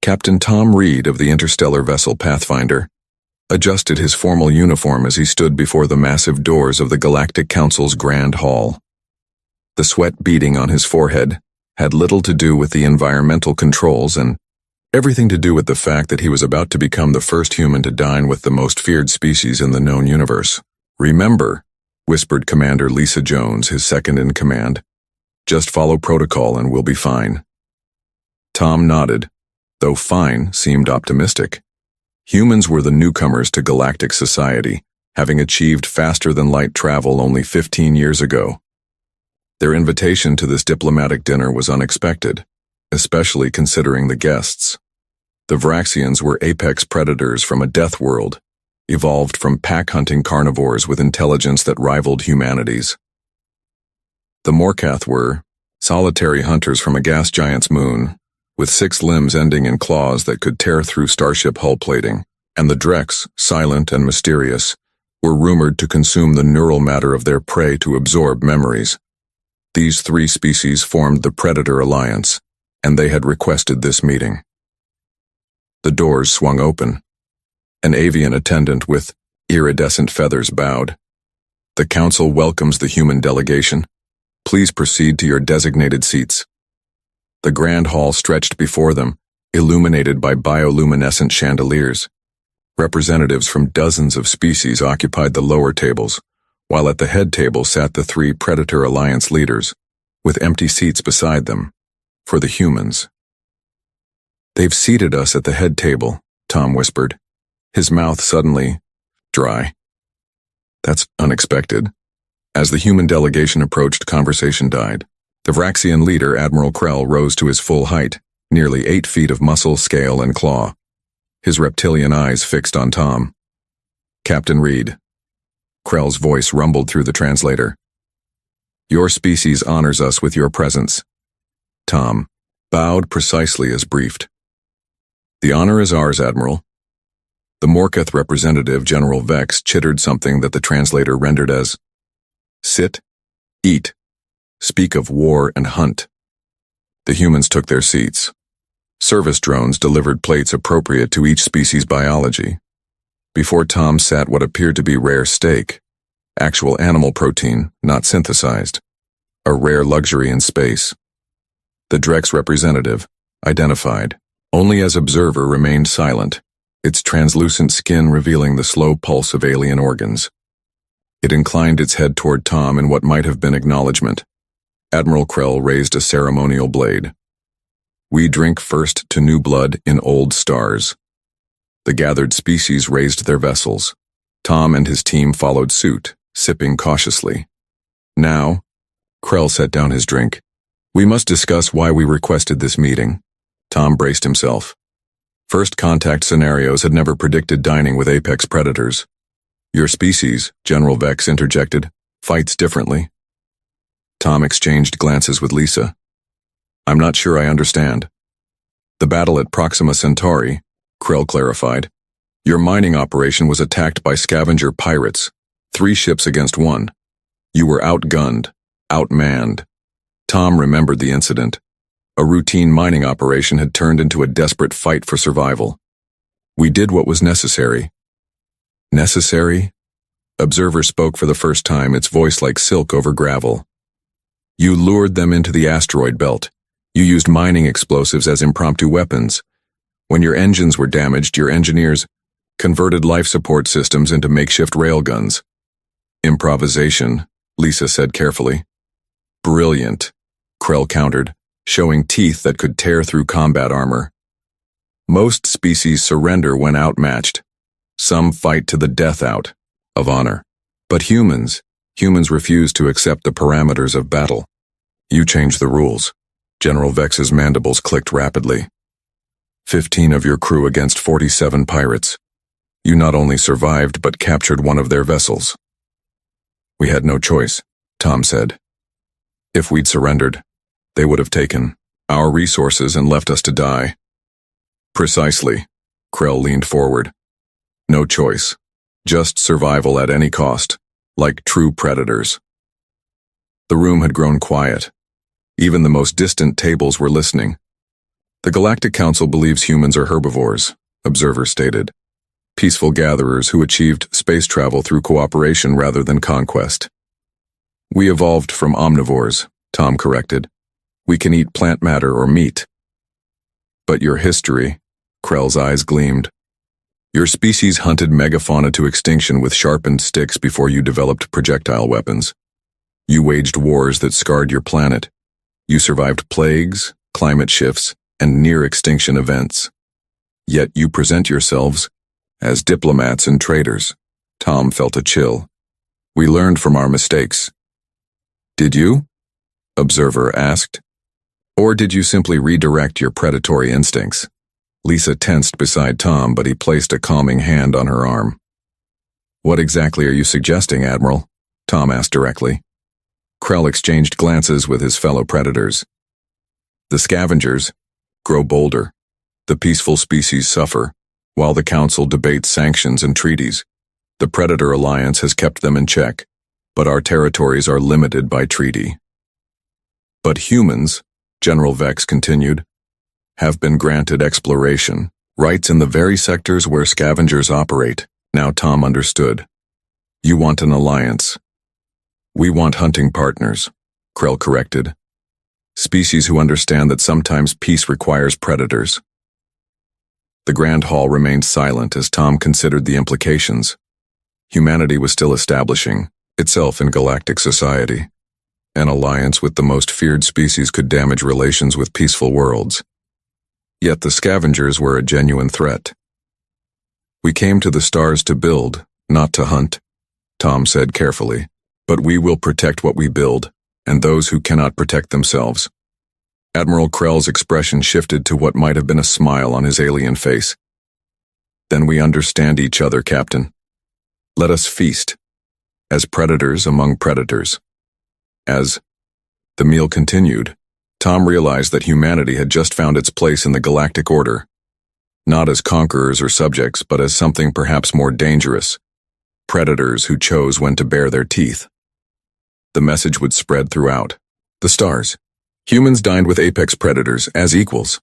Captain Tom Reed of the interstellar vessel Pathfinder adjusted his formal uniform as he stood before the massive doors of the Galactic Council's Grand Hall. The sweat beading on his forehead had little to do with the environmental controls and everything to do with the fact that he was about to become the first human to dine with the most feared species in the known universe. "Remember," whispered Commander Lisa Jones, his second-in-command, "just follow protocol and we'll be fine." Tom nodded, though fine seemed optimistic. Humans were the newcomers to galactic society, having achieved faster-than-light travel only 15 years ago. Their invitation to this diplomatic dinner was unexpected, especially considering the guests. The Vraxians were apex predators from a death world, evolved from pack-hunting carnivores with intelligence that rivaled humanity's. The Morkath were solitary hunters from a gas giant's moon, with 6 limbs ending in claws that could tear through starship hull plating, and the Drex, silent and mysterious, were rumored to consume the neural matter of their prey to absorb memories. These 3 species formed the Predator Alliance, and they had requested this meeting. The doors swung open. An avian attendant with iridescent feathers bowed. "The Council welcomes the human delegation. Please proceed to your designated seats." The Grand Hall stretched before them, illuminated by bioluminescent chandeliers. Representatives from dozens of species occupied the lower tables, while at the head table sat the 3 Predator Alliance leaders, with empty seats beside them, for the humans. "They've seated us at the head table," Tom whispered, his mouth suddenly dry. "That's unexpected." As the human delegation approached, conversation died. The Vraxian leader, Admiral Krell, rose to his full height, nearly 8 feet of muscle, scale, and claw. His reptilian eyes fixed on Tom. "Captain Reed." Krell's voice rumbled through the translator. "Your species honors us with your presence." Tom bowed precisely as briefed. "The honor is ours, Admiral." The Morkath representative, General Vex, chittered something that the translator rendered as, "Sit, eat, speak of war and hunt." The humans took their seats. Service drones delivered plates appropriate to each species' biology. Before Tom sat what appeared to be rare steak, actual animal protein, not synthesized, a rare luxury in space. The Drex representative, identified, only as observer, remained silent, its translucent skin revealing the slow pulse of alien organs. It inclined its head toward Tom in what might have been acknowledgement. Admiral Krell raised a ceremonial blade. "We drink first to new blood in old stars." The gathered species raised their vessels. Tom and his team followed suit, sipping cautiously. "Now," Krell set down his drink, "we must discuss why we requested this meeting." Tom braced himself. First contact scenarios had never predicted dining with apex predators. "Your species," General Vex interjected, "fights differently." Tom exchanged glances with Lisa. "I'm not sure I understand." "The battle at Proxima Centauri," Krell clarified. "Your mining operation was attacked by scavenger pirates, 3 ships against 1. You were outgunned, outmanned." Tom remembered the incident. A routine mining operation had turned into a desperate fight for survival. "We did what was necessary." "Necessary?" Observer spoke for the first time, its voice like silk over gravel. "You lured them into the asteroid belt. You used mining explosives as impromptu weapons. When your engines were damaged, your engineers converted life support systems into makeshift railguns." "Improvisation," Lisa said carefully. "Brilliant," Krell countered, showing teeth that could tear through combat armor. "Most species surrender when outmatched. Some fight to the death out of honor. But humans refuse to accept the parameters of battle. You changed the rules." General Vex's mandibles clicked rapidly. 15 of your crew against 47 pirates. You not only survived but captured one of their vessels. "We had no choice," Tom said. "If we'd surrendered, they would have taken our resources and left us to die." "Precisely," Krell leaned forward. "No choice. Just survival at any cost, like true predators." The room had grown quiet. Even the most distant tables were listening. The Galactic Council believes humans are herbivores, Observer stated. Peaceful gatherers who achieved space travel through cooperation rather than conquest. We evolved from omnivores, Tom corrected. We can eat plant matter or meat. But your history, Krell's eyes gleamed. Your species hunted megafauna to extinction with sharpened sticks before you developed projectile weapons. You waged wars that scarred your planet. You survived plagues, climate shifts, and near-extinction events. Yet you present yourselves as diplomats and traitors. Tom felt a chill. We learned from our mistakes. Did you? Observer asked. Or did you simply redirect your predatory instincts? Lisa tensed beside Tom, but he placed a calming hand on her arm. What exactly are you suggesting, Admiral? Tom asked directly. Krell exchanged glances with his fellow predators. The scavengers grow bolder. The peaceful species suffer, while the Council debates sanctions and treaties. The Predator Alliance has kept them in check, but our territories are limited by treaty. But humans, General Vex continued, have been granted exploration, rights in the very sectors where scavengers operate. Now Tom understood. You want an alliance. We want hunting partners, Krell corrected. Species who understand that sometimes peace requires predators. The Grand Hall remained silent as Tom considered the implications. Humanity was still establishing itself in galactic society. An alliance with the most feared species could damage relations with peaceful worlds. Yet the scavengers were a genuine threat. We came to the stars to build, not to hunt, Tom said carefully. But we will protect what we build, and those who cannot protect themselves. Admiral Krell's expression shifted to what might have been a smile on his alien face. Then we understand each other, Captain. Let us feast, as predators among predators. As the meal continued, Tom realized that humanity had just found its place in the galactic order, not as conquerors or subjects, but as something perhaps more dangerous, predators who chose when to bare their teeth. The message would spread throughout the stars. Humans dined with apex predators as equals.